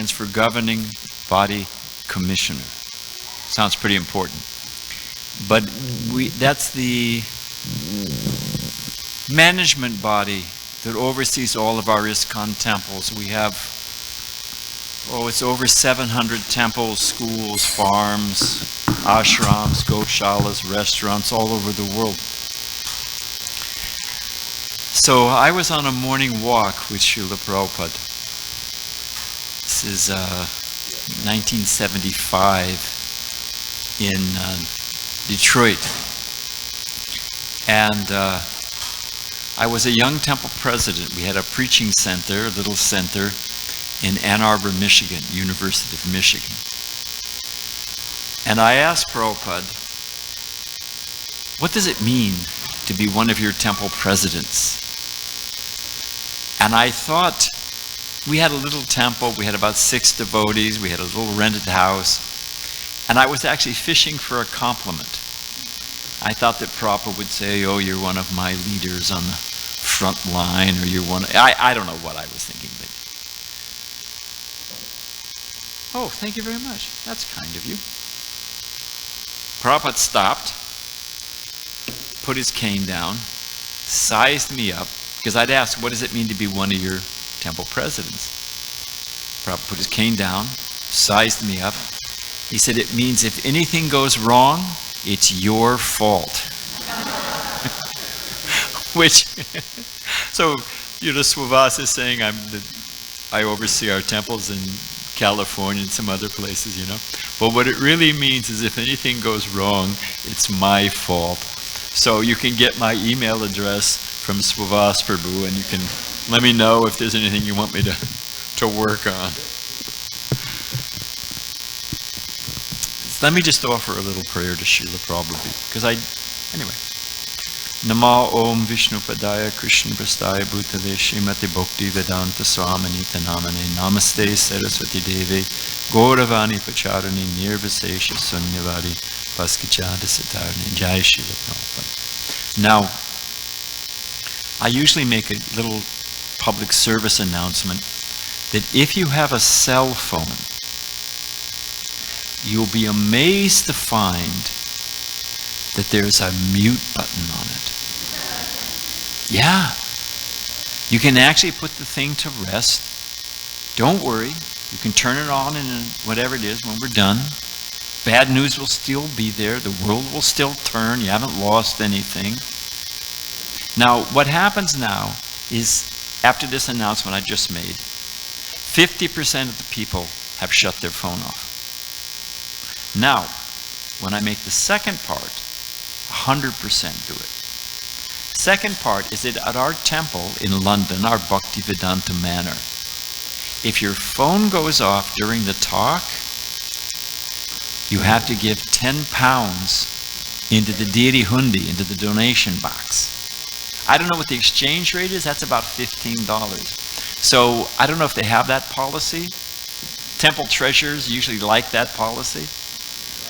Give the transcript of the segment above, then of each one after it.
stands for Governing Body Commissioner. Sounds pretty important. But that's the management body that oversees all of our ISKCON temples. We have, it's over 700 temples, schools, farms, ashrams, goshalas, restaurants all over the world. So I was on a morning walk with Srila Prabhupada. This is 1975 in Detroit. And I was a young temple president. We had a preaching center, a little center in Ann Arbor, Michigan, University of Michigan. And I asked Prabhupada, what does it mean to be one of your temple presidents? And I thought, we had a little temple, we had about 6 devotees, we had a little rented house, and I was actually fishing for a compliment. I thought that Prabhupada would say, oh, you're one of my leaders on the front line, or you're one, I don't know what I was thinking. But oh, thank you very much. That's kind of you. Prabhupada stopped, put his cane down, sized me up, because I'd asked, what does it mean to be one of your temple presidents? Prabhupada put his cane down, sized me up. He said, it means if anything goes wrong, it's your fault. Which, so, Swavas is saying I oversee our temples in California and some other places, But what it really means is if anything goes wrong, it's my fault. So you can get my email address from Swavas Prabhu, and you can let me know if there's anything you want me to work on. Let me just offer a little prayer to Srila Prabhupada, because anyway. Nama Om Vishnu Padaya Krishna Prastaya Bhutale Srimati Bhakti Vedanta Swaminita Namane Namaste Saraswati Devi Gauravani Pacharani Nirvasesha Sunyavari Paskichada Sitarni Jai Srila Prabhupada. Now, I usually make a little public service announcement that if you have a cell phone, you'll be amazed to find that there's a mute button on it. Yeah. You can actually put the thing to rest. Don't worry. You can turn it on in whatever it is when we're done. Bad news will still be there. The world will still turn. You haven't lost anything. Now, what happens now is, after this announcement I just made, 50% of the people have shut their phone off. Now, when I make the second part, 100% do it. Second part is that at our temple in London, our Bhaktivedanta Manor, if your phone goes off during the talk, you have to give £10 into the deity hundi, into the donation box. I don't know what the exchange rate is. That's about $15. So I don't know if they have that policy. Temple treasurers usually like that policy.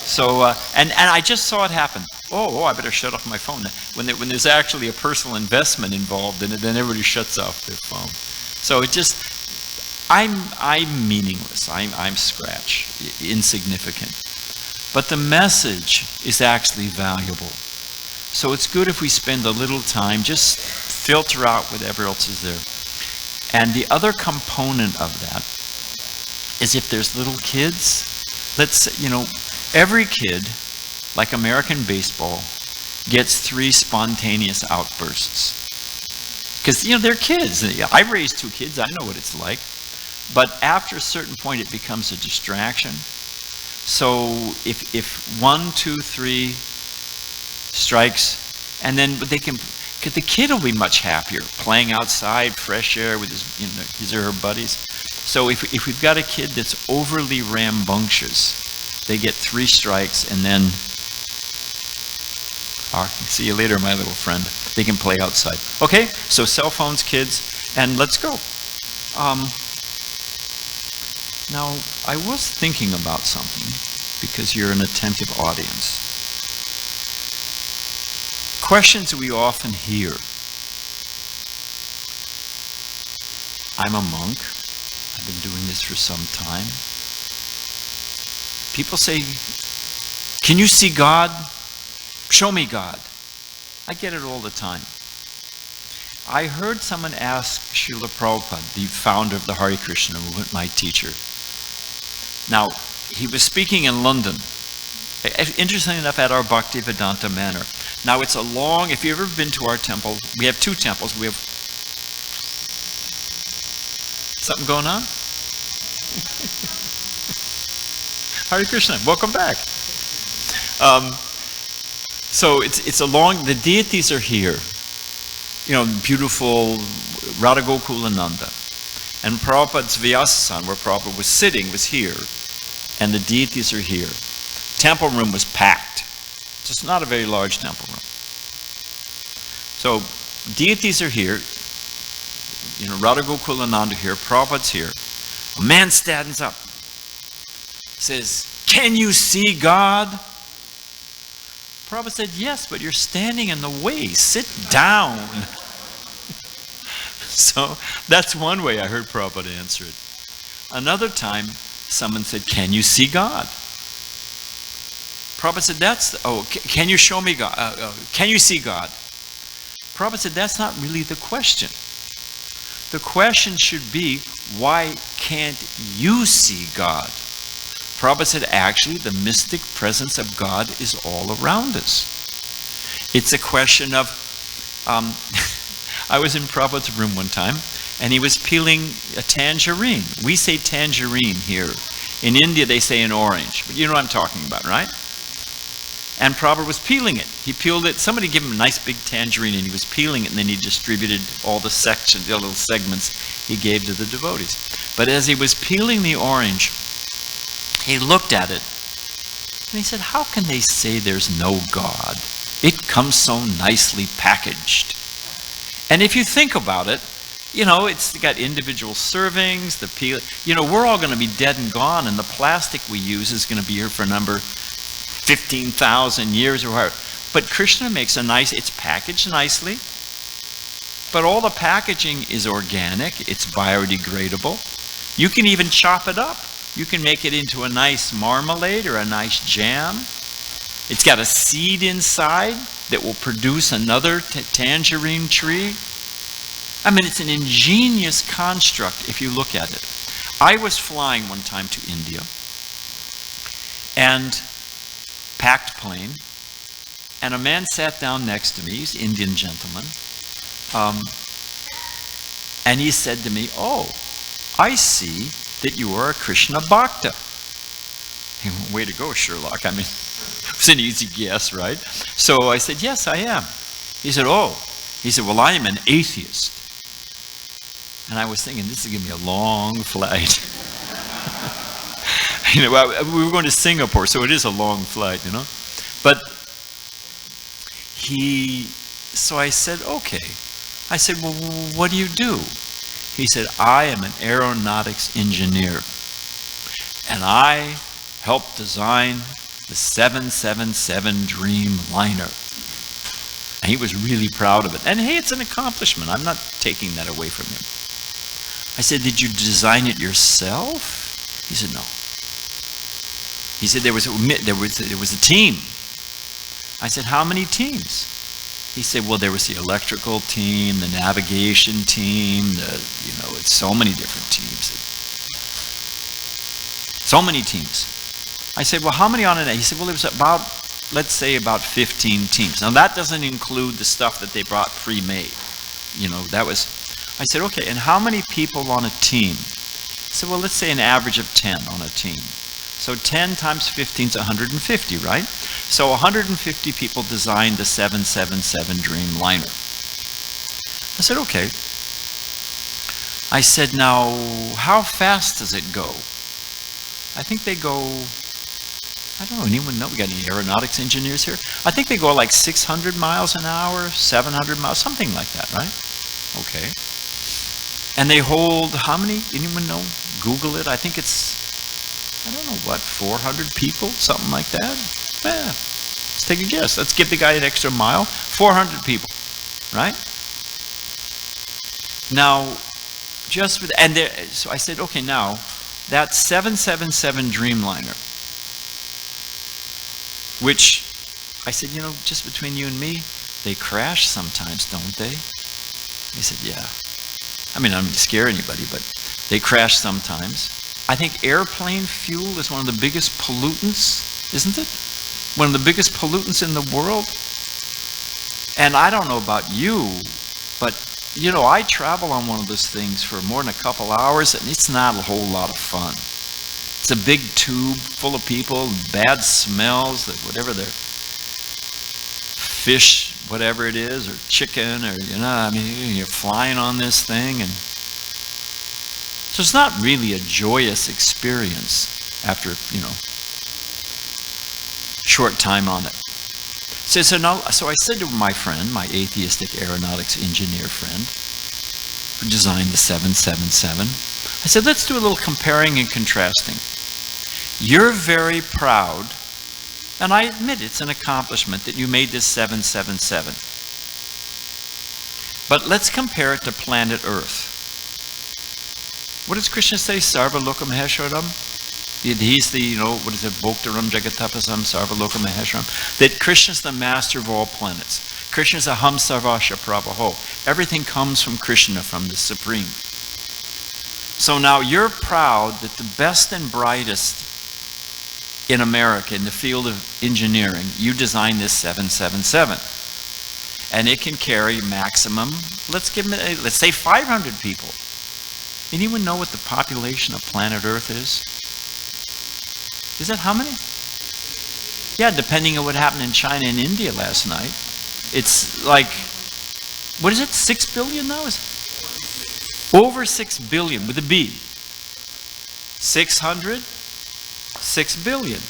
So, and I just saw it happen. Oh, I better shut off my phone. When there's actually a personal investment involved in it, then everybody shuts off their phone. So it just, I'm meaningless. I'm scratch, insignificant. But the message is actually valuable. So it's good if we spend a little time, just filter out whatever else is there. And the other component of that is if there's little kids, every kid, like American baseball, gets 3 spontaneous outbursts. Because, they're kids. I raised 2 kids. I know what it's like. But after a certain point, it becomes a distraction. So if 1, 2, 3 strikes, and then the kid will be much happier playing outside, fresh air with his or her buddies. So if we've got a kid that's overly rambunctious, they get 3 strikes, and then see you later, my little friend. They can play outside. Okay, so cell phones, kids, and let's go. Now, I was thinking about something, because you're an attentive audience. Questions we often hear. I'm a monk. I I've been doing this for some time. People say, can you see God? Show me God. I get it all the time. I heard someone ask Srila Prabhupada, the founder of the Hare Krishna movement, my teacher. Now, he was speaking in London, interestingly enough, at our Bhaktivedanta Manor. Now, it's a long, if you've ever been to our temple, we have two temples. We have something going on? Hare Krishna, welcome back. So it's a long, the deities are here. You know, beautiful Radha Gokulananda. And Prabhupada's Vyasa-san, where Prabhupada was sitting, was here. And the deities are here. Temple room was packed. It's just not a very large temple room. So deities are here. You know, Radha Gokulananda here, Prabhupada's here. A man stands up. Says, can you see God? Prabhupada said, yes, but you're standing in the way. Sit down. So that's one way I heard Prabhupada answer it. Another time, someone said, can you see God? Prabhupada said, can you show me God? Can you see God? Prabhupada said, that's not really the question. The question should be, why can't you see God? Prabhupada said, actually, the mystic presence of God is all around us. It's a question of, I was in Prabhupada's room one time, and he was peeling a tangerine. We say tangerine here. In India, they say an orange. But you know what I'm talking about, right? And Prabhupada was peeling it. He peeled it. Somebody gave him a nice big tangerine, and he was peeling it, and then he distributed all the sections, the little segments he gave to the devotees. But as he was peeling the orange, he looked at it, and he said, how can they say there's no God? It comes so nicely packaged. And if you think about it, you know, it's got individual servings, the peel. You know, we're all going to be dead and gone, and the plastic we use is going to be here for a number 15,000 years or whatever. But Krishna makes a nice, it's packaged nicely, but all the packaging is organic, it's biodegradable. You can even chop it up. You can make it into a nice marmalade or a nice jam. It's got a seed inside that will produce another tangerine tree. I mean, it's an ingenious construct if you look at it. I was flying one time to India, and packed plane, and a man sat down next to me, he's an Indian gentleman, and he said to me, oh, I see that you are a Krishna Bhakta. He went, way to go, Sherlock. I mean, it's an easy guess, right? So I said, yes, I am. He said, oh. He said, well, I am an atheist. And I was thinking, this is going to be a long flight. You know, we were going to Singapore, so it is a long flight, you know. But so I said, okay. I said, well, what do you do? He said, I am an aeronautics engineer, and I helped design the 777 Dreamliner. And he was really proud of it. And hey, it's an accomplishment. I'm not taking that away from him. I said, did you design it yourself? He said, no. He said, there was a team. I said, how many teams? He said, well, there was the electrical team, the navigation team, it's so many different teams. So many teams. I said, well, how many on it? He said, well, there was about, let's say, about 15 teams. Now, that doesn't include the stuff that they brought pre-made. You know, that was, I said, okay, and how many people on a team? He said, well, let's say an average of 10 on a team. So 10 times 15 is 150, right? So 150 people designed the 777 Dreamliner. I said, okay. I said, now, how fast does it go? I think they go, I don't know, anyone know? We got any aeronautics engineers here? I think they go like 600 miles an hour, 700 miles, something like that, right? Okay. And they hold, how many? Anyone know? Google it. I think it's, I don't know what, 400 people? Something like that? Yeah. Let's take a guess. Let's give the guy an extra mile. 400 people, right? Now, Just with, and there, so I said, okay, now that 777 Dreamliner, which I said, you know, just between you and me, they crash sometimes, don't they? He said, yeah. I mean, I don't mean to scare anybody, but they crash sometimes. I think airplane fuel is one of the biggest pollutants, isn't it? One of the biggest pollutants in the world. And I don't know about you, but you know, I travel on one of those things for more than a couple hours, and it's not a whole lot of fun. It's a big tube full of people, bad smells, whatever they're fish, whatever it is, or chicken, or, you know, I mean, you're flying on this thing, and so it's not really a joyous experience after, you know, short time on it. So I said to my friend, my atheistic aeronautics engineer friend, who designed the 777, I said, let's do a little comparing and contrasting. You're very proud, and I admit it's an accomplishment that you made this 777. But let's compare it to planet Earth. What does Krishna say? Sarva Lokam Maheshwaram? He's the, you know, what is it? Bhoktaram Jagatapasam Sarva Lokam Maheshwaram. That Krishna's the master of all planets. Krishna's Aham Sarvasya Prabhaho. Everything comes from Krishna, from the Supreme. So now you're proud that the best and brightest in America in the field of engineering, you designed this 777. And it can carry maximum, let's say 500 people. Anyone know what the population of planet Earth is? Is that how many? Yeah, depending on what happened in China and India last night. It's like, what is it, 6 billion now? Over 6 billion with a B. 600? 6 billion.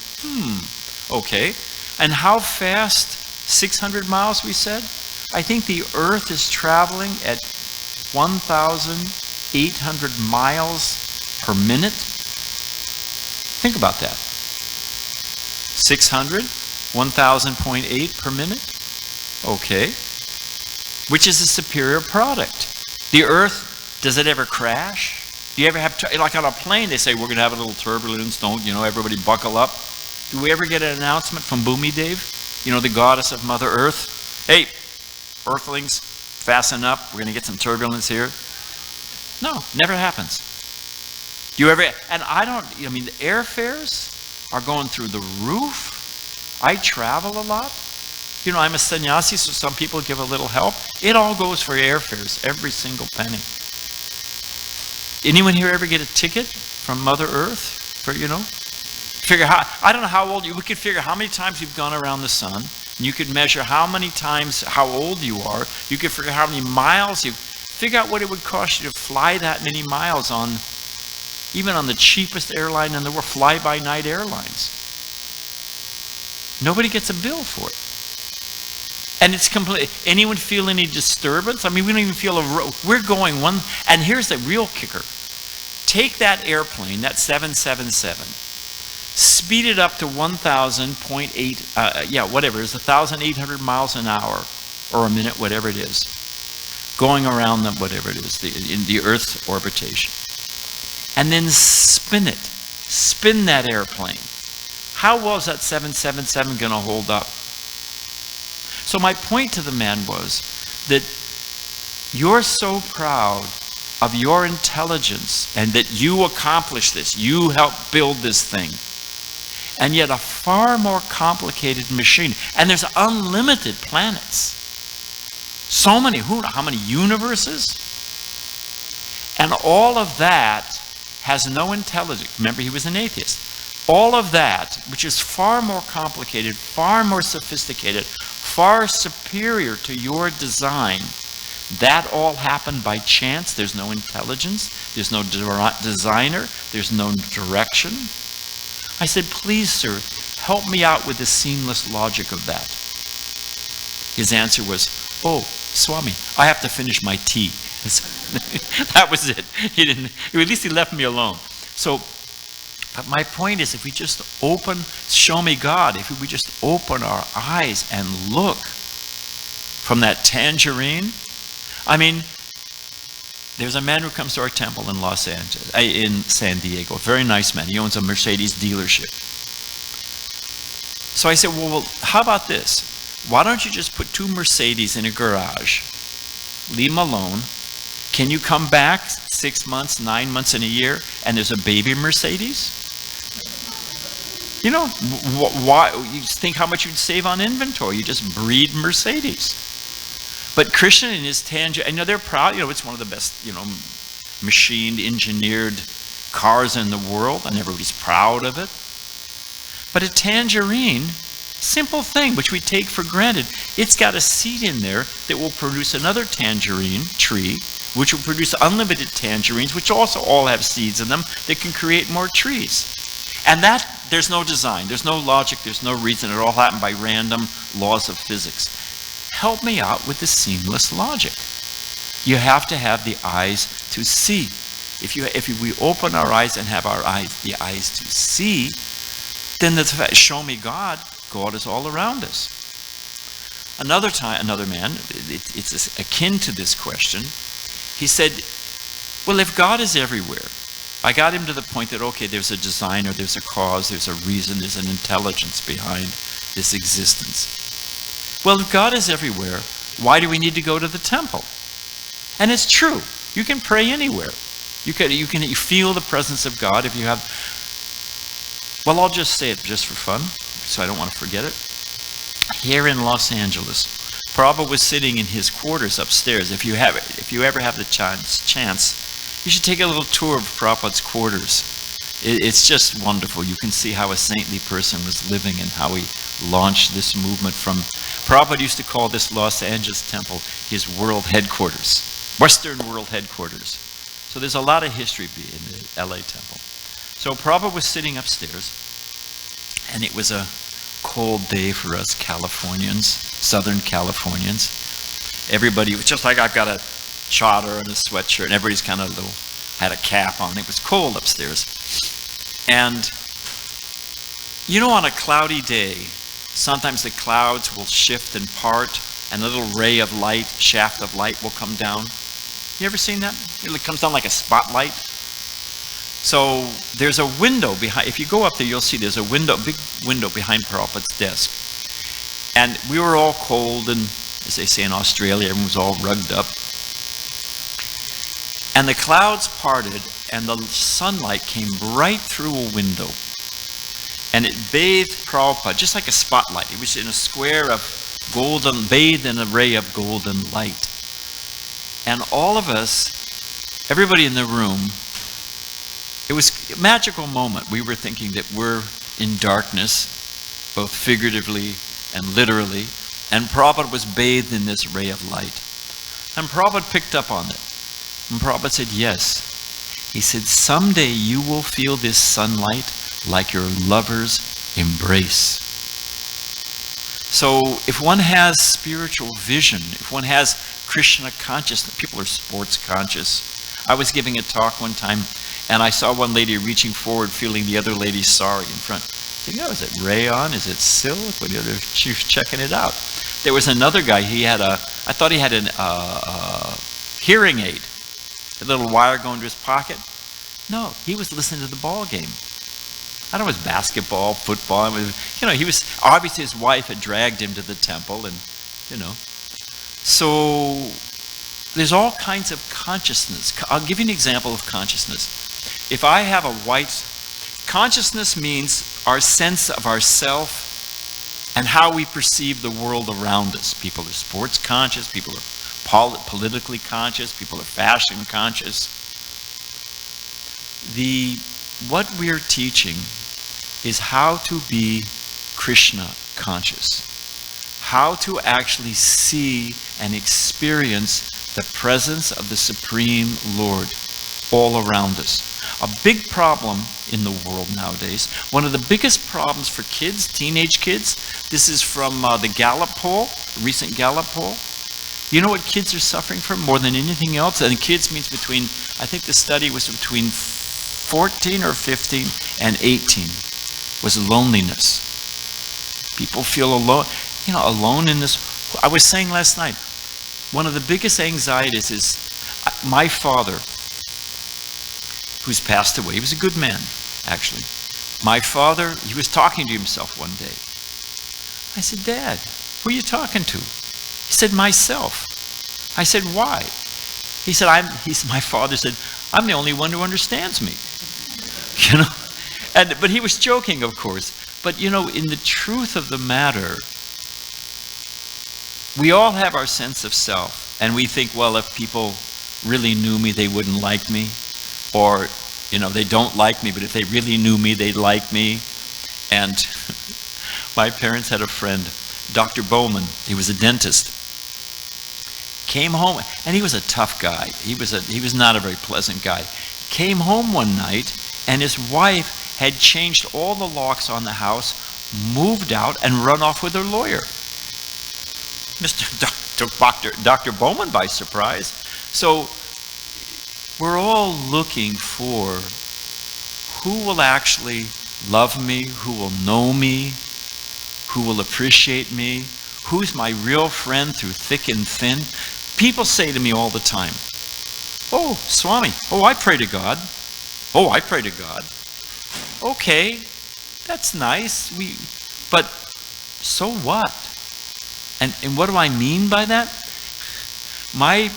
Okay. And how fast? 600 miles, we said? I think the Earth is traveling at 1,800 miles per minute. Think about that. 600, 1,000.8 per minute. Okay. Which is a superior product. The Earth, does it ever crash? Do you ever have, like on a plane, they say, we're going to have a little turbulence, don't, you know, everybody buckle up. Do we ever get an announcement from Bhumi Dev, you know, the goddess of Mother Earth? Hey, Earthlings, fasten up, we're going to get some turbulence here. No, never happens. Do you ever, and I mean, the airfares are going through the roof. I travel a lot. You know, I'm a sannyasi, so some people give a little help. It all goes for airfares, every single penny. Anyone here ever get a ticket from Mother Earth for, you know? Figure how, I don't know how old you, we could figure how many times you've gone around the sun. And you could measure how many times, how old you are. You could figure how many miles you, figure out what it would cost you to fly that many miles on, even on the cheapest airline in the world, fly-by-night airlines. Nobody gets a bill for it. And it's complete. Anyone feel any disturbance? I mean, we don't even feel we're going one, and here's the real kicker. Take that airplane, that 777, speed it up to 1,000.8, yeah, whatever, it's 1,800 miles an hour, or a minute, whatever it is, going around them, whatever it is, in the Earth's orbitation. And then spin it. Spin that airplane. How well is that 777 going to hold up? So my point to the man was that you're so proud of your intelligence and that you accomplished this. You helped build this thing. And yet a far more complicated machine. And there's unlimited planets. So many, who knows how many universes? And all of that has no intelligence. Remember, he was an atheist. All of that, which is far more complicated, far more sophisticated, far superior to your design, that all happened by chance. There's no intelligence. There's no designer. There's no direction. I said, please, sir, help me out with the seamless logic of that. His answer was, oh, Swami, I have to finish my tea. That was it. He didn't, at least he left me alone. So, but my point is, if we just open, show me God, if we just open our eyes and look from that tangerine, I mean, There's a man who comes to our temple in Los Angeles, in San Diego. A very nice man. He owns a Mercedes dealership. So I said, well, how about this? Why don't you just put 2 Mercedes in a garage, leave them alone. Can you come back 6 months, 9 months, and a year, and there's a baby Mercedes? You know, why? You think how much you'd save on inventory. You just breed Mercedes. But Krishna in his tangerine, I know they're proud, it's one of the best, machined, engineered cars in the world, and everybody's proud of it. But a tangerine, simple thing, which we take for granted, it's got a seed in there that will produce another tangerine tree, which will produce unlimited tangerines, which also all have seeds in them that can create more trees. And that, there's no design, there's no logic, there's no reason. It all happened by random laws of physics. Help me out with the seamless logic. You have to have the eyes to see. If we open our eyes and have the eyes to see, then show me God. God is all around us. Another man, it's akin to this question. He said, well, if God is everywhere, I got him to the point that, okay, there's a designer, there's a cause, there's a reason, there's an intelligence behind this existence. Well, if God is everywhere, why do we need to go to the temple? And it's true. You can pray anywhere. You feel the presence of God if you have. Well, I'll just say it just for fun, so I don't want to forget it. Here in Los Angeles, Prabhupada was sitting in his quarters upstairs. If you ever have the chance, you should take a little tour of Prabhupada's quarters. It's just wonderful. You can see how a saintly person was living and how he launched this movement from. Prabhupada used to call this Los Angeles temple his world headquarters, Western world headquarters. So there's a lot of history in the LA temple. So Prabhupada was sitting upstairs, and it was a cold day for us Californians, Southern Californians. Everybody was just like I've got a chador and a sweatshirt, and everybody's kind of had a cap on. It was cold upstairs. And, on a cloudy day, sometimes the clouds will shift and part, and a little ray of light, shaft of light will come down. You ever seen that? It comes down like a spotlight. So there's a window behind. If you go up there, you'll see there's a window, big window behind Prabhupada's desk. And we were all cold, and as they say in Australia, everyone was all rugged up. And the clouds parted, and the sunlight came right through a window. And it bathed Prabhupada, just like a spotlight. It was in a square of golden, bathed in a ray of golden light. And all of us, everybody in the room, it was a magical moment. We were thinking that we're in darkness, both figuratively and literally, and Prabhupada was bathed in this ray of light. And Prabhupada picked up on it. And Prabhupada said, yes. He said, someday you will feel this sunlight like your lover's embrace. So if one has spiritual vision, if one has Krishna consciousness, people are sports conscious. I was giving a talk one time, and I saw one lady reaching forward, feeling the other lady's sorry in front. Is it rayon? Is it silk? She was checking it out. There was another guy, I thought he had a hearing aid, a little wire going to his pocket. No, he was listening to the ball game. I don't know, it was basketball, football. He was, obviously his wife had dragged him to the temple, and, So there's all kinds of consciousness. I'll give you an example of consciousness. If I have a white, consciousness means our sense of ourself and how we perceive the world around us. People are sports conscious, people are politically conscious, people are fashion conscious. What we're teaching is how to be Krishna conscious, how to actually see and experience the presence of the Supreme Lord all around us. A big problem in the world nowadays, one of the biggest problems for kids, teenage kids, this is from the Gallup poll, recent Gallup poll. You know what kids are suffering from more than anything else? And kids means between, I think the study was between 14 or 15 and 18, was loneliness. People feel alone, alone in this. I was saying last night, one of the biggest anxieties is My father, who's passed away, he was a good man, actually. My father, he was talking to himself one day. I said, Dad, who are you talking to? He said, myself. I said, why? He said, my father said, I'm the only one who understands me. You know? But he was joking, of course. But you know, in the truth of the matter, we all have our sense of self. And we think, well, if people really knew me, they wouldn't like me. Or, you know, they don't like me, but if they really knew me, they'd like me. And my parents had a friend, Dr. Bowman. He was a dentist. Came home, and he was a tough guy. He was not a very pleasant guy. Came home one night, and his wife had changed all the locks on the house, moved out, and run off with her lawyer. Dr. Bowman by surprise. So we're all looking for who will actually love me, who will know me, who will appreciate me, who's my real friend through thick and thin. People say to me all the time, oh, Swami, oh, I pray to God. Oh, I pray to God. Okay, that's nice. But so what? And what do I mean by that? My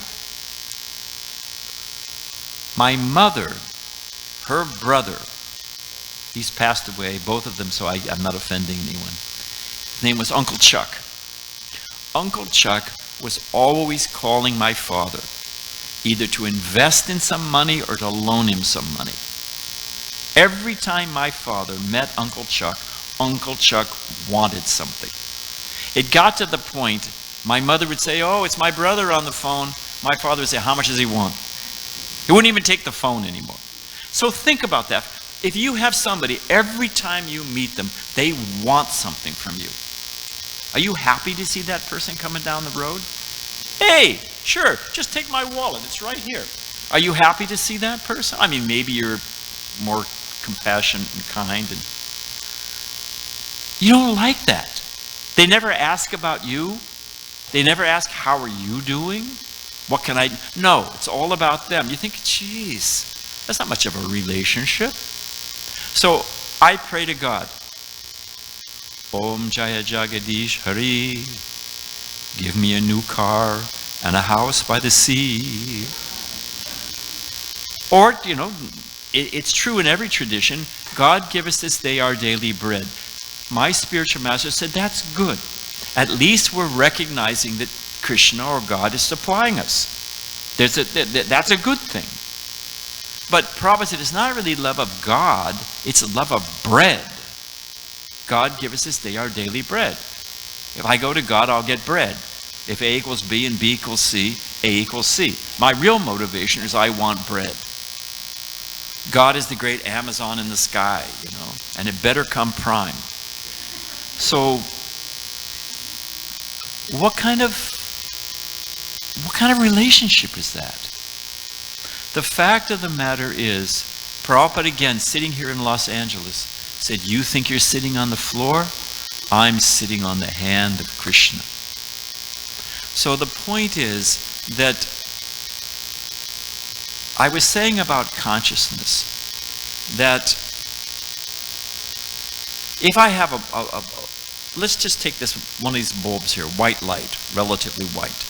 mother, her brother, he's passed away, both of them, so I'm not offending anyone. His name was Uncle Chuck. Uncle Chuck was always calling my father, either to invest in some money or to loan him some money. Every time my father met Uncle Chuck wanted something. It got to the point, my mother would say, oh, it's my brother on the phone. My father would say, how much does he want? He wouldn't even take the phone anymore. So think about that. If you have somebody, every time you meet them, they want something from you. Are you happy to see that person coming down the road? Hey, sure, just take my wallet. It's right here. Are you happy to see that person? I mean, maybe you're more compassionate and kind. And you don't like that. They never ask about you. They never ask, how are you doing? What can I do? No, it's all about them. You think, geez, that's not much of a relationship. So I pray to God. Om Jaya Jagadish Hari. Give me a new car and a house by the sea. Or, you know, it's true in every tradition. God, give us this day our daily bread. My spiritual master said, that's good. At least we're recognizing that Krishna or God is supplying us. That's a good thing. But Prabhupada said it's not really love of God, it's love of bread. God, give us this day our daily bread. If I go to God, I'll get bread. If A equals B and B equals C, A equals C. My real motivation is I want bread. God is the great Amazon in the sky, you know, and it better come prime. So, what kind of relationship is that? The fact of the matter is, Prabhupada, again, sitting here in Los Angeles, said, you think you're sitting on the floor? I'm sitting on the hand of Krishna. So the point is that I was saying about consciousness, that if I have let's just take this, one of these bulbs here, white light, relatively white.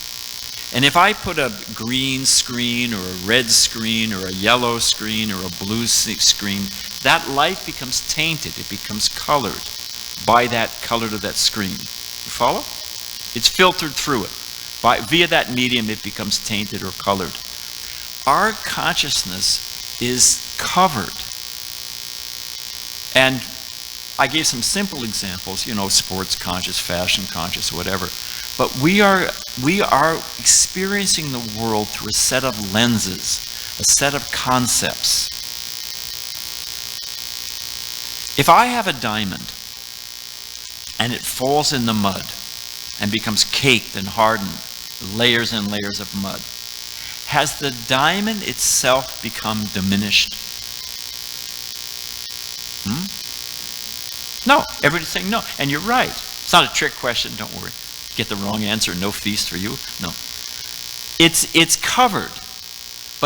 And if I put a green screen or a red screen or a yellow screen or a blue screen, that light becomes tainted, it becomes colored by that color of that screen. You follow? It's filtered through it. Via that medium, it becomes tainted or colored. Our consciousness is covered. And I gave some simple examples, you know, sports conscious, fashion conscious, whatever. But we are experiencing the world through a set of lenses, a set of concepts. If I have a diamond and it falls in the mud and becomes caked and hardened, layers and layers of mud, has the diamond itself become diminished? No. Everybody's saying no. And you're right. It's not a trick question, don't worry. Get the wrong answer, no feast for you. No. It's covered.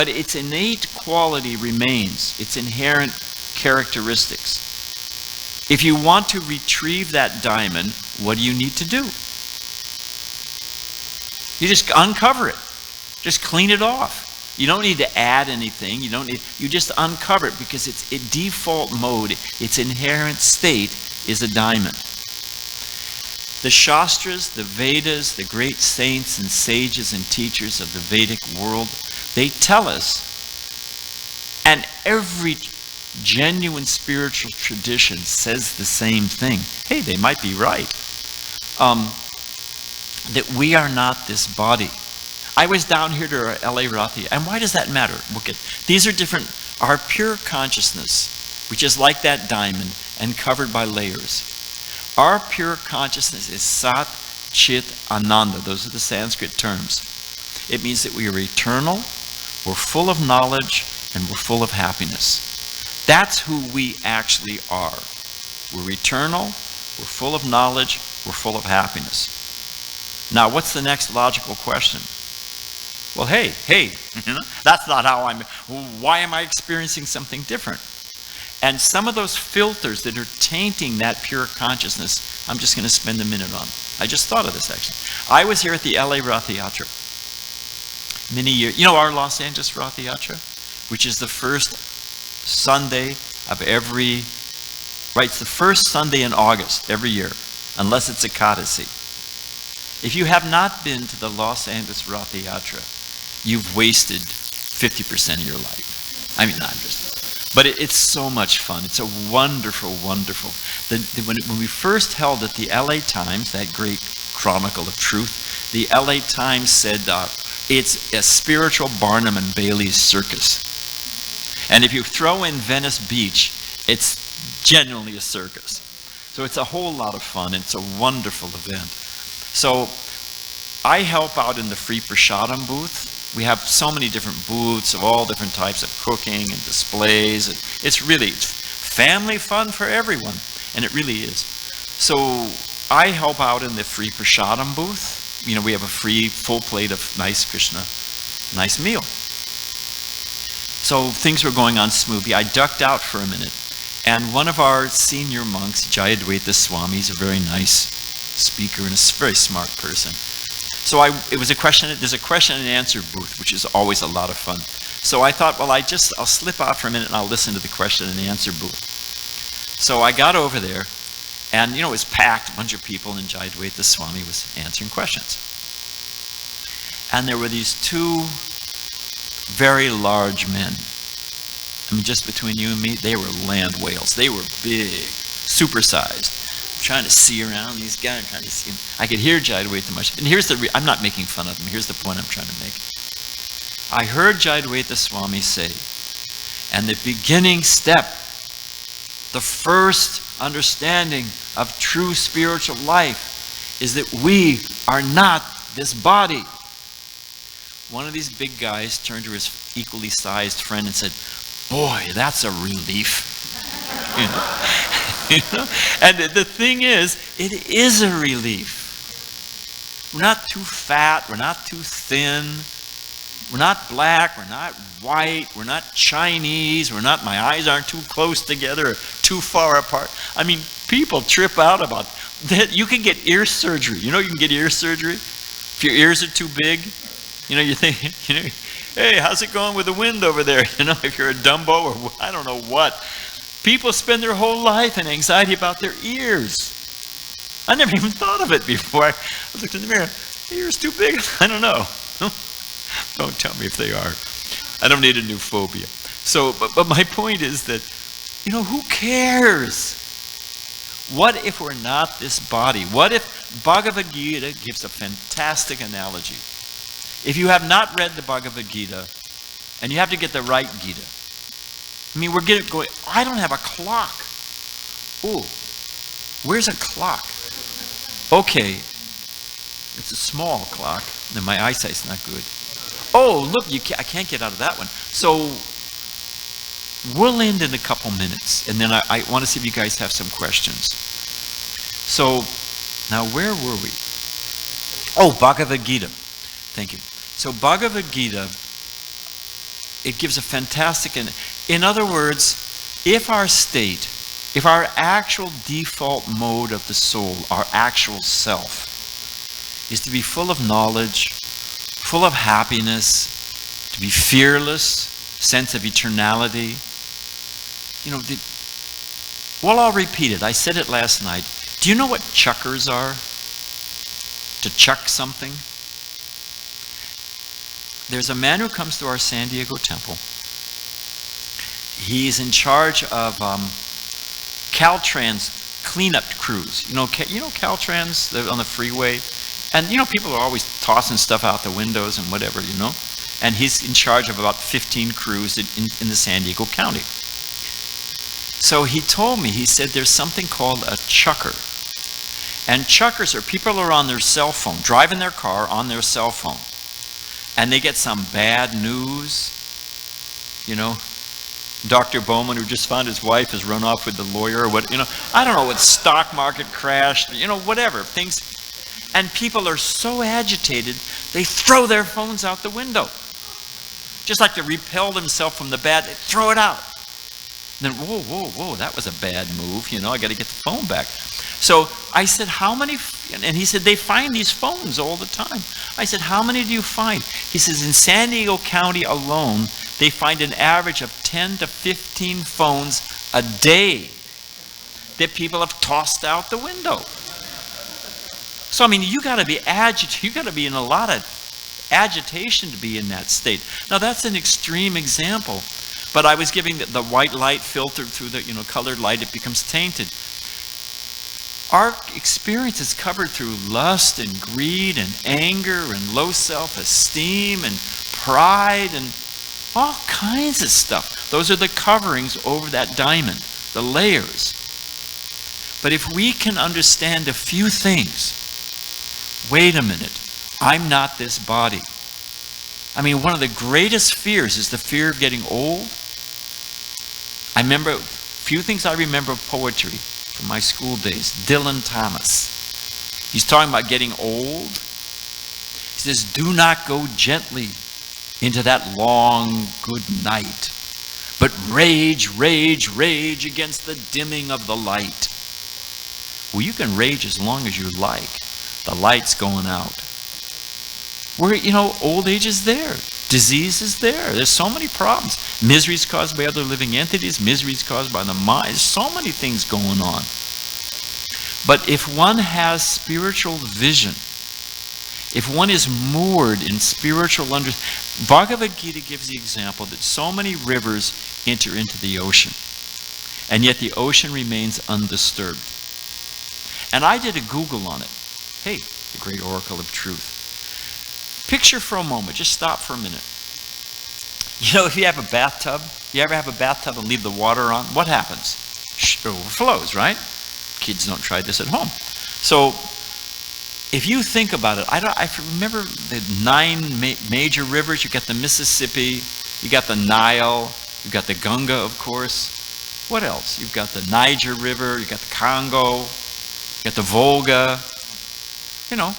but its innate quality remains, its inherent characteristics. If you want to retrieve that diamond, what do you need to do? You just uncover it. Just clean it off. You don't need to add anything. You just uncover it because its default mode, its inherent state is a diamond. The Shastras, the Vedas, the great saints and sages and teachers of the Vedic world, they tell us, and every genuine spiritual tradition says the same thing. Hey, they might be right. That we are not this body. I was down here to LA Rathi, and why does that matter? Look at these are different. Our pure consciousness, which is like that diamond and covered by layers. Our pure consciousness is Sat, Chit, Ananda. Those are the Sanskrit terms. It means that we are eternal, we're full of knowledge, and we're full of happiness. That's who we actually are. We're eternal, we're full of knowledge, we're full of happiness. Now, what's the next logical question? Well, hey, that's not how why am I experiencing something different? And some of those filters that are tainting that pure consciousness, I'm just going to spend a minute on. I just thought of this, actually. I was here at the LA Rath Yatra many years. You know our Los Angeles Rath Yatra? Which is the first Sunday of every, right, it's the first Sunday in August every year, unless it's Ekadasi. If you have not been to the Los Angeles Rath Yatra, you've wasted 50% of your life. I mean, not just. But it's so much fun. It's a wonderful, wonderful. When we first held at the LA Times, that great chronicle of truth, the LA Times said it's a spiritual Barnum and Bailey's circus. And if you throw in Venice Beach, it's genuinely a circus. So it's a whole lot of fun. It's a wonderful event. So I help out in the free prasadam booth. We have so many different booths of all different types of cooking and displays. It's really family fun for everyone, and it really is. So I help out in the free prasadam booth. You know, we have a free full plate of nice Krishna, nice meal. So things were going on smoothly. I ducked out for a minute, and one of our senior monks, Jayadvaita Swami, is a very nice speaker and a very smart person. So there's a question and answer booth, which is always a lot of fun. So I thought, well, I'll slip out for a minute and I'll listen to the question and answer booth. So I got over there, and it was packed, a bunch of people, and Jayadvaita Swami was answering questions. And there were these two very large men. I mean, just between you and me, they were land whales. They were big, supersized. Trying to see around these guys, trying to see them. I could hear Jayadvaita much. And here's I'm not making fun of them. Here's the point I'm trying to make. I heard Jayadvaita Swami say, and the beginning step, the first understanding of true spiritual life is that we are not this body. One of these big guys turned to his equally sized friend and said, "Boy, that's a relief." And the thing is, it is a relief. We're not too fat, we're not too thin, we're not black, we're not white, we're not Chinese, my eyes aren't too close together or too far apart. I mean, people trip out about that. You can get ear surgery. You can get ear surgery if your ears are too big. You think, hey, how's it going with the wind over there? If you're a Dumbo or I don't know what. People spend their whole life in anxiety about their ears. I never even thought of it before. I looked in the mirror. The ear's too big? I don't know. Don't tell me if they are. I don't need a new phobia. So, but my point is that, who cares? What if we're not this body? What if Bhagavad Gita gives a fantastic analogy? If you have not read the Bhagavad Gita, and you have to get the right Gita, we're going, I don't have a clock. Ooh, where's a clock? Okay, it's a small clock, and my eyesight's not good. Oh, look, I can't get out of that one. So, we'll end in a couple minutes, and then I want to see if you guys have some questions. So, now where were we? Oh, Bhagavad Gita. Thank you. So, Bhagavad Gita, it gives a fantastic, in other words, if our state, if our actual default mode of the soul, our actual self, is to be full of knowledge, full of happiness, to be fearless, sense of eternality, you know, well, I'll repeat it. I said it last night. Do you know what chuckers are? To chuck something? There's a man who comes to our San Diego temple. He's in charge of Caltrans cleanup crews. You know Caltrans on the freeway? And you know, people are always tossing stuff out the windows and whatever, you know? And he's in charge of about 15 crews in the San Diego County. So he told me, he said there's something called a chucker. And chuckers are people who are on their cell phone, driving their car on their cell phone. And they get some bad news. You know, Dr. Bowman, who just found his wife, has run off with the lawyer or what, you know, I don't know, what stock market crashed, you know, whatever, things. And people are so agitated, they throw their phones out the window. Just like to repel themselves from the bad, they throw it out. And then, whoa, that was a bad move, you know, I got to get the phone back. So I said, how many, and he said, they find these phones all the time. I said, how many do you find? He says, in San Diego County alone, they find an average of 10 to 15 phones a day that people have tossed out the window. So, I mean, you got to be agitated, you got to be in a lot of agitation to be in that state. Now, that's an extreme example, but I was giving the white light filtered through the, you know, colored light, it becomes tainted. Our experience is covered through lust and greed and anger and low self-esteem and pride and all kinds of stuff. Those are the coverings over that diamond, the layers. But if we can understand a few things, wait a minute, I'm not this body. I mean, one of the greatest fears is the fear of getting old. I remember, few things I remember of poetry from my school days. Dylan Thomas. He's talking about getting old. He says, do not go gently into that long good night, but rage, rage, rage against the dimming of the light. Well, you can rage as long as you like. The light's going out. Where, you know, old age is there. Disease is there. There's so many problems. Misery is caused by other living entities. Misery is caused by the mind. There's so many things going on. But if one has spiritual vision, if one is moored in spiritual understanding, Bhagavad Gita gives the example that so many rivers enter into the ocean, and yet the ocean remains undisturbed. And I did a Google on it. Hey, the great oracle of truth. Picture for a moment, just stop for a minute. You know, if you have a bathtub, you ever have a bathtub and leave the water on? What happens? It overflows, right? Kids don't try this at home. So, if you think about it, I remember the 9 major rivers. You got the Mississippi, you got the Nile, you got the Ganga, of course. What else? You've got the Niger River, you got the Congo, you got the Volga. You know,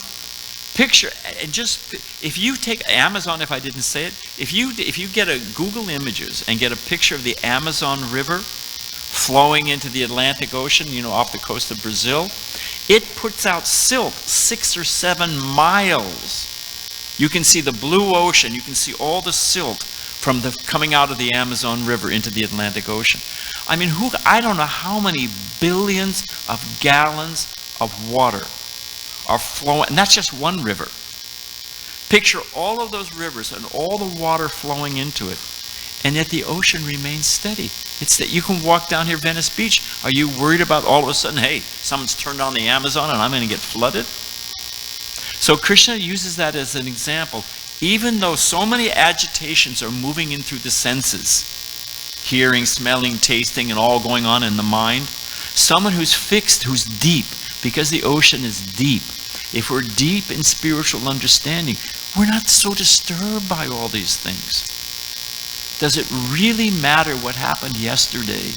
picture, and just, if you take Amazon, if I didn't say it, if you get a Google Images and get a picture of the Amazon River flowing into the Atlantic Ocean, you know, off the coast of Brazil, it puts out silt 6 or 7 miles. You can see the blue ocean, you can see all the silt from the coming out of the Amazon River into the Atlantic Ocean. I mean, I don't know how many billions of gallons of water are flowing, and that's just one river. Picture all of those rivers and all the water flowing into it, and yet the ocean remains steady. It's that you can walk down here, Venice Beach. Are you worried about all of a sudden, hey, someone's turned on the Amazon and I'm going to get flooded? So Krishna uses that as an example. Even though so many agitations are moving in through the senses, hearing, smelling, tasting, and all going on in the mind, someone who's fixed, who's deep, because the ocean is deep. If we're deep in spiritual understanding, we're not so disturbed by all these things. Does it really matter what happened yesterday?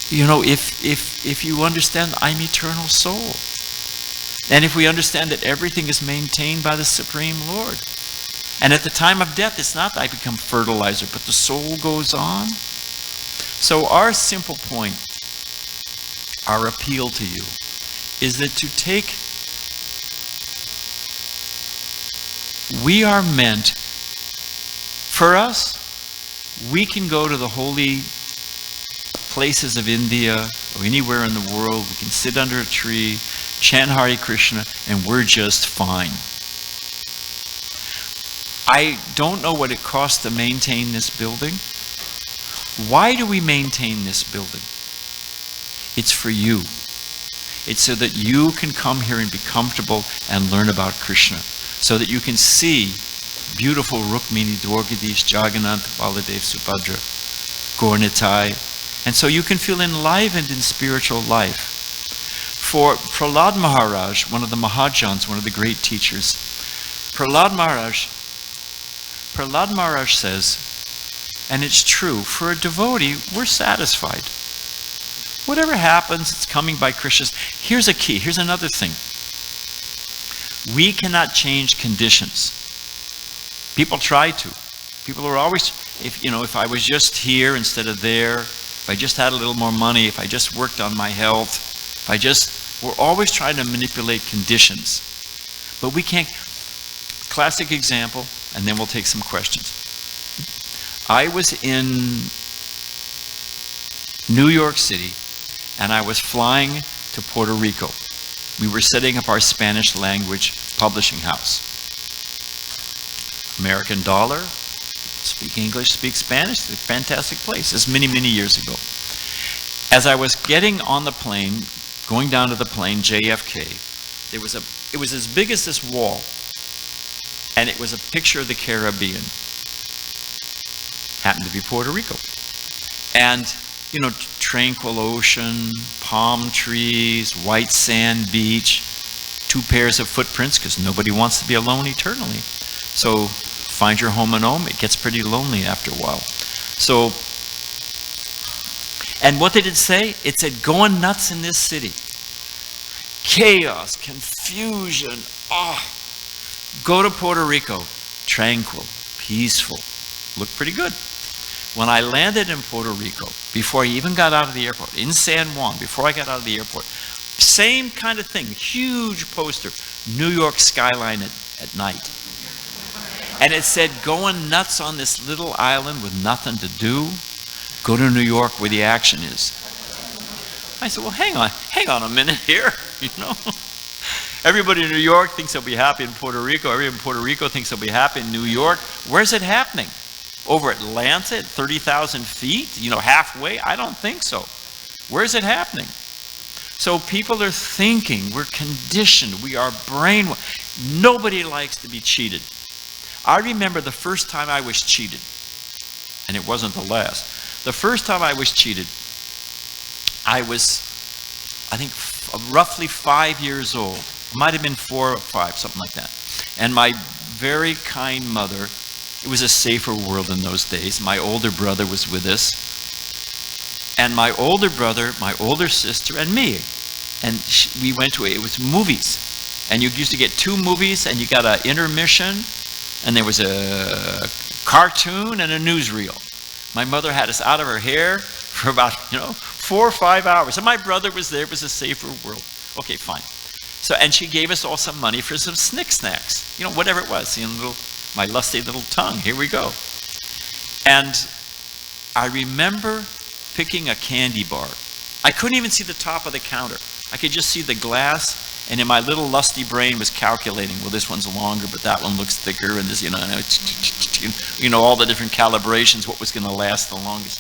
You know, if you understand I'm eternal soul, and if we understand that everything is maintained by the Supreme Lord, And at the time of death, it's not that I become fertilizer, but the soul goes on. So our simple point, our appeal to you, is that to take, we are meant, for us, we can go to the holy places of India or anywhere in the world, we can sit under a tree, chant Hare Krishna, and we're just fine. I don't know what it costs to maintain this building. Why do we maintain this building? It's for you. It's so that you can come here and be comfortable and learn about Krishna. So that you can see beautiful Rukmini, Dwarkadish, Jagannath, Baladev, Subhadra, Gaurnitai. And so you can feel enlivened in spiritual life. For Prahlad Maharaj, one of the Mahajans, one of the great teachers, Prahlad Maharaj says, and it's true, for a devotee, we're satisfied. Whatever happens, it's coming by Krishna. Here's a key, here's another thing. We cannot change conditions. People try to. People are always, if I was just here instead of there, if I just had a little more money, if I just worked on my health, we're always trying to manipulate conditions. But we can't. Classic example, and then we'll take some questions. I was in New York City, and I was flying to Puerto Rico. We were setting up our Spanish language publishing house. American dollar, speak English, speak Spanish, it's a fantastic place. This is many, many years ago. As I was getting on the plane, going down to the plane, JFK, it was as big as this wall, and it was a picture of the Caribbean. Happened to be Puerto Rico. And, tranquil ocean, palm trees, white sand beach, 2 pairs of footprints, because nobody wants to be alone eternally. So find your home and home. It gets pretty lonely after a while. So, and what did it say? It said, going nuts in this city. Chaos, confusion, Go to Puerto Rico, tranquil, peaceful. Looked pretty good. When I landed in Puerto Rico, before I even got out of the airport, in San Juan, before I got out of the airport, same kind of thing, huge poster, New York skyline at night. And it said, going nuts on this little island with nothing to do, go to New York where the action is. I said, well, hang on a minute here, Everybody in New York thinks they'll be happy in Puerto Rico. Everybody in Puerto Rico thinks they'll be happy in New York. Where's it happening? Over Atlanta at 30,000 feet? Halfway? I don't think so. Where's it happening? So people are thinking, we're conditioned, we are brainwashed. Nobody likes to be cheated. I remember the first time I was cheated, and it wasn't the last. The first time I was cheated, I was, I think, roughly 5 years old. It might have been 4 or 5, something like that. And my very kind mother, it was a safer world in those days. My older brother was with us. And my older brother, my older sister, and me. And we went to it was movies. And you used to get 2 movies, and you got an intermission, and there was a cartoon and a newsreel. My mother had us out of her hair for about, 4 or 5 hours. And my brother was there. It was a safer world. Okay, fine. So, and she gave us all some money for some snacks. Whatever it was. My lusty little tongue. Here we go. And I remember picking a candy bar. I couldn't even see the top of the counter. I could just see the glass, and in my little lusty brain was calculating, well, this one's longer, but that one looks thicker, and this, all the different calibrations, what was going to last the longest.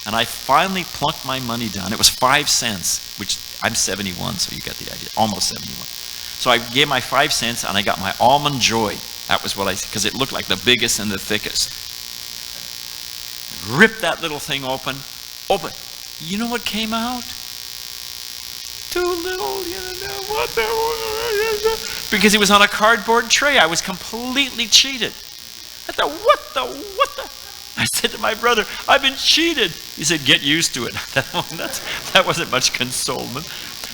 And I finally plunked my money down. It was 5 cents, which I'm 71, so you got the idea, almost 71. So I gave my 5 cents, and I got my Almond Joy. That was what because it looked like the biggest and the thickest. Ripped that little thing open. You know what came out? 2 little, because it was on a cardboard tray. I was completely cheated. I thought, what the? I said to my brother, I've been cheated. He said, get used to it. That wasn't much consolement.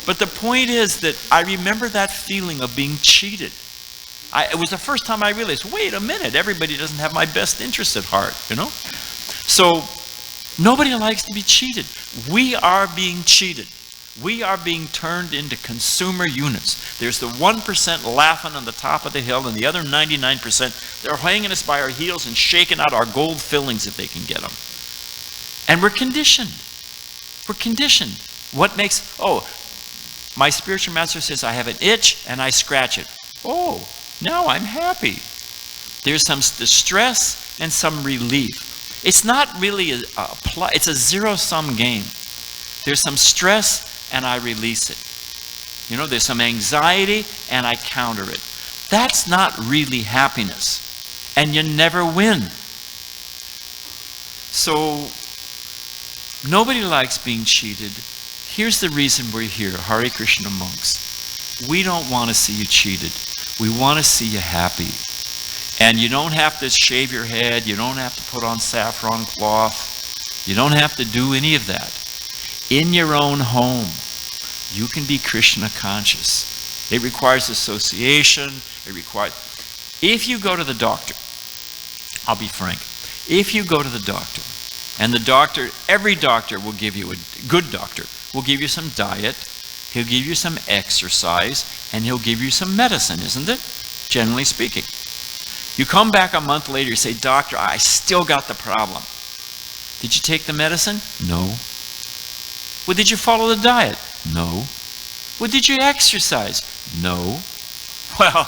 But the point is that I remember that feeling of being cheated. It was the first time I realized, wait a minute, everybody doesn't have my best interest at heart, you know? So nobody likes to be cheated. We are being cheated. We are being turned into consumer units. There's the 1% laughing on the top of the hill, and the other 99%, they're hanging us by our heels and shaking out our gold fillings if they can get them. And we're conditioned. We're conditioned. What makes, oh, my spiritual master says I have an itch and I scratch it. Oh, now I'm happy. There's some distress and some relief. It's not really it's a zero-sum game. There's some stress and I release it. You know, there's some anxiety and I counter it. That's not really happiness. And you never win. So, nobody likes being cheated. Here's the reason we're here, Hare Krishna monks. We don't want to see you cheated. We want to see you happy. And you don't have to shave your head. You don't have to put on saffron cloth. You don't have to do any of that. In your own home, you can be Krishna conscious. It requires association. It requires... If you go to the doctor, I'll be frank, if you go to the doctor, and the doctor, every doctor will give you, a good doctor, will give you some diet, he'll give you some exercise, and he'll give you some medicine, isn't it? Generally speaking. You come back a month later, you say, doctor, I still got the problem. Did you take the medicine? No. Well, did you follow the diet? No. Well, did you exercise? No. Well,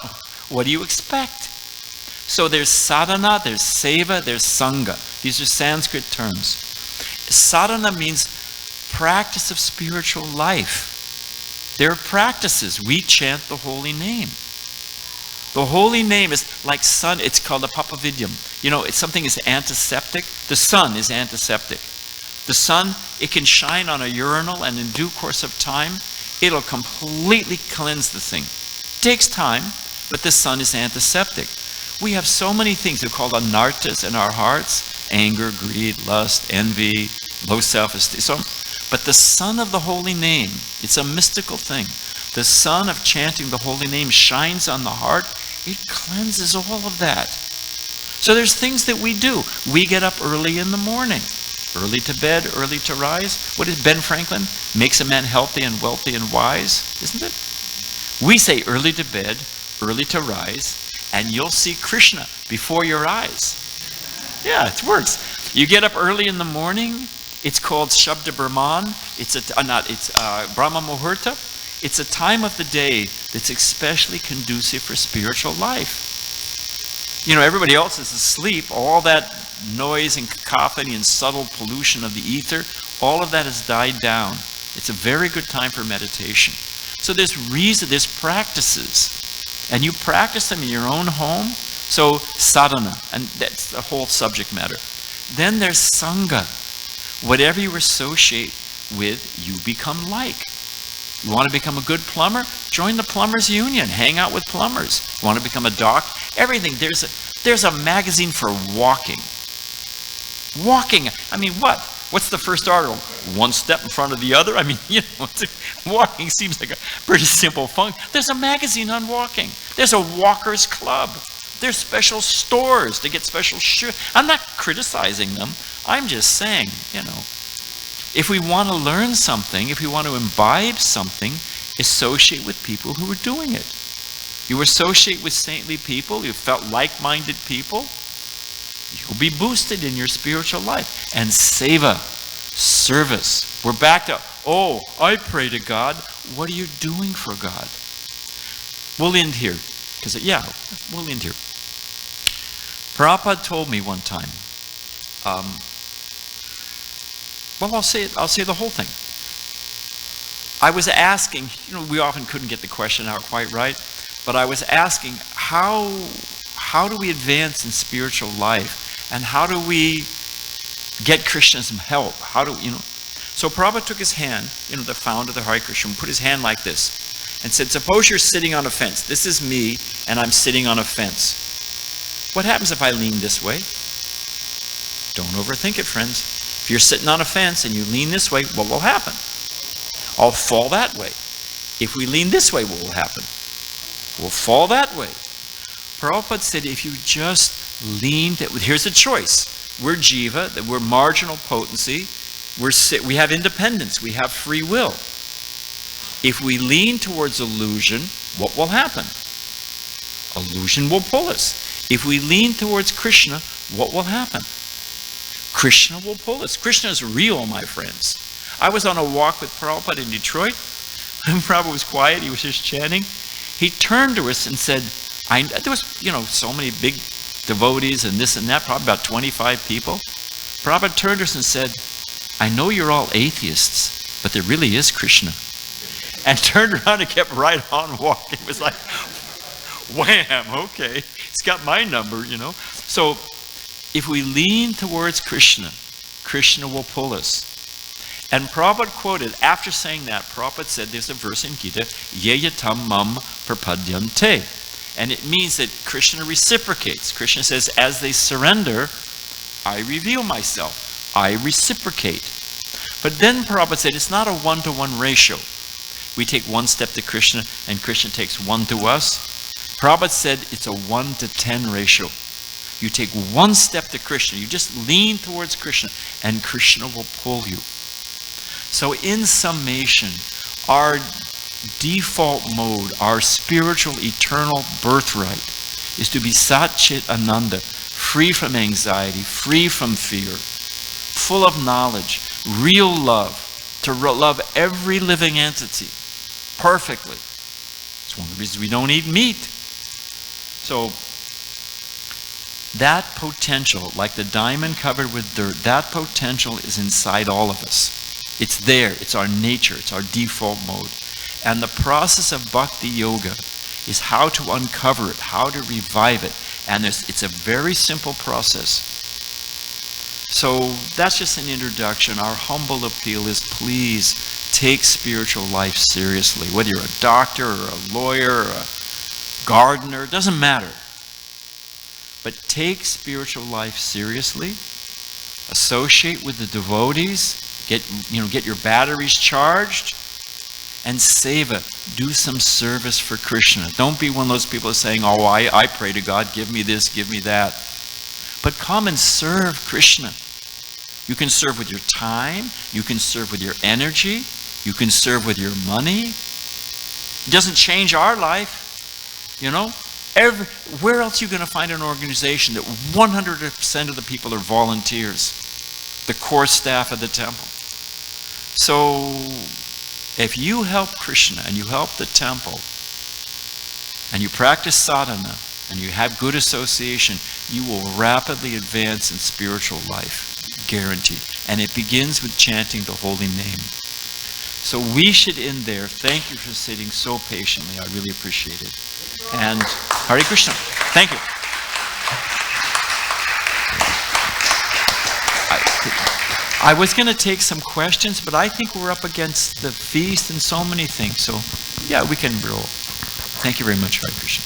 what do you expect? So there's sadhana, there's seva, there's sangha. These are Sanskrit terms. Sadhana means practice of spiritual life. There are practices. We chant the holy name. The holy name is like sun. It's called a papavidyam. You know, something is antiseptic. The sun is antiseptic. The sun, it can shine on a urinal, and in due course of time, it'll completely cleanse the thing. It takes time, but the sun is antiseptic. We have so many things that are called anartas in our hearts: anger, greed, lust, envy, low self-esteem. So, but the sun of the holy name, it's a mystical thing. The sun of chanting the holy name shines on the heart. It cleanses all of that. So there's things that we do. We get up early in the morning. Early to bed, early to rise. What is Ben Franklin? Makes a man healthy and wealthy and wise, isn't it? We say early to bed, early to rise, and you'll see Krishna before your eyes. Yeah, it works. You get up early in the morning. It's called Shabda Brahman. It's Brahma Muhurta. It's a time of the day that's especially conducive for spiritual life. You know, everybody else is asleep. All that noise and cacophony and subtle pollution of the ether, all of that has died down. It's a very good time for meditation. So there's practices. And you practice them in your own home. So sadhana, and that's the whole subject matter. Then there's sangha. Whatever you associate with, you become like. You want to become a good plumber? Join the plumbers union. Hang out with plumbers. You want to become a doc? Everything. There's a magazine for walking. Walking. I mean, what? What's the first article? One step in front of the other? I mean, you know, walking seems like a pretty simple function. There's a magazine on walking. There's a walkers club. There's special stores to get special shoes. I'm not criticizing them. I'm just saying, you know, if we want to learn something, if we want to imbibe something, associate with people who are doing it. You associate with saintly people, you felt like-minded people, you'll be boosted in your spiritual life. And seva, service. We're back to, oh, I pray to God. What are you doing for God? We'll end here. We'll end here. Prabhupada told me one time, well, I'll say the whole thing. I was asking, you know, we often couldn't get the question out quite right, but I was asking, how do we advance in spiritual life? And how do we get Krishna some help? So Prabhupada took his hand, you know, the founder of the Hare Krishna, put his hand like this, and said, suppose you're sitting on a fence. This is me, and I'm sitting on a fence. What happens if I lean this way? Don't overthink it, friends. If you're sitting on a fence and you lean this way, what will happen? I'll fall that way. If we lean this way, what will happen? We'll fall that way. Prabhupada said if you just lean, here's a choice. We're jiva, that we're marginal potency, we have independence, we have free will. If we lean towards illusion, what will happen? Illusion will pull us. If we lean towards Krishna, what will happen? Krishna will pull us. Krishna is real, my friends. I was on a walk with Prabhupada in Detroit. And Prabhupada was quiet, he was just chanting. He turned to us and said, there was, so many big devotees and this and that, probably about 25 people. Prabhupada turned to us and said, I know you're all atheists, but there really is Krishna. And turned around and kept right on walking. It was like, wham, okay. He's got my number, So if we lean towards Krishna, Krishna will pull us. And Prabhupada quoted, after saying that, Prabhupada said, there's a verse in Gita, Yeyatam mam prapadyante. And it means that Krishna reciprocates. Krishna says, as they surrender, I reveal myself. I reciprocate. But then Prabhupada said, it's not a one-to-one ratio. We take one step to Krishna, and Krishna takes one to us. Prabhupada said, it's a 1-to-10 ratio. You take one step to Krishna, you just lean towards Krishna, and Krishna will pull you. So in summation, our default mode, our spiritual eternal birthright, is to be Sat Chit Ananda, free from anxiety, free from fear, full of knowledge, real love, to love every living entity perfectly. It's one of the reasons we don't eat meat. So that potential, like the diamond covered with dirt, that potential is inside all of us. It's there. It's our nature. It's our default mode. And the process of bhakti yoga is how to uncover it, how to revive it. And it's a very simple process. So that's just an introduction. Our humble appeal is please take spiritual life seriously. Whether you're a doctor or a lawyer or a gardener, it doesn't matter. But take spiritual life seriously. Associate with the devotees. Get your batteries charged, and seva. Do some service for Krishna. Don't be one of those people saying, oh, I pray to God, give me this, give me that. But come and serve Krishna. You can serve with your time. You can serve with your energy. You can serve with your money. It doesn't change our life. Where else are you going to find an organization that 100% of the people are volunteers? The core staff of the temple. So, if you help Krishna and you help the temple and you practice sadhana and you have good association, you will rapidly advance in spiritual life, guaranteed. And it begins with chanting the holy name. So we should end there. Thank you for sitting so patiently. I really appreciate it. And Hare Krishna. Thank you. I was going to take some questions, but I think we're up against the feast and so many things. So, yeah, we can roll. Thank you very much, Hare Krishna.